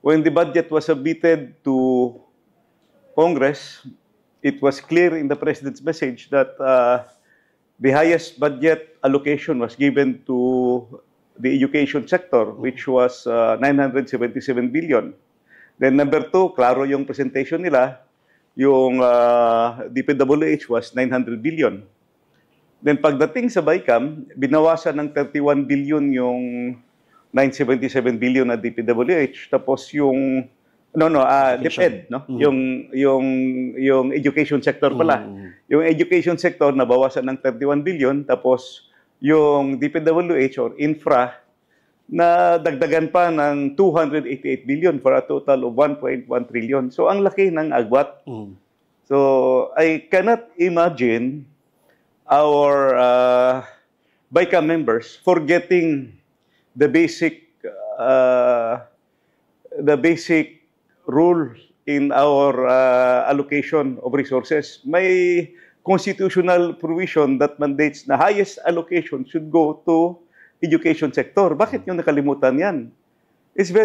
when the budget was submitted to Congress, it was clear in the President's message that the highest budget allocation was given to the education sector, which was 977 billion. Then number two, klaro yung presentation nila, yung DPWH was 900 billion. Then pagdating sa BICAM, binawasan ng 31 billion yung 977 billion na DPWH, tapos yung DepEd, no? Yung education sector pala. Yung education sector nabawasan ng 31 billion, tapos yung DPWH or infra na dagdagan pa ng 288 billion for a total of 1.1 trillion. So ang laki ng agwat. So I cannot imagine our BICAM members forgetting the basic rule in our allocation of resources. May constitutional provision that mandates na highest allocation should go to education sector. Bakit yung nakalimutan yan? It's very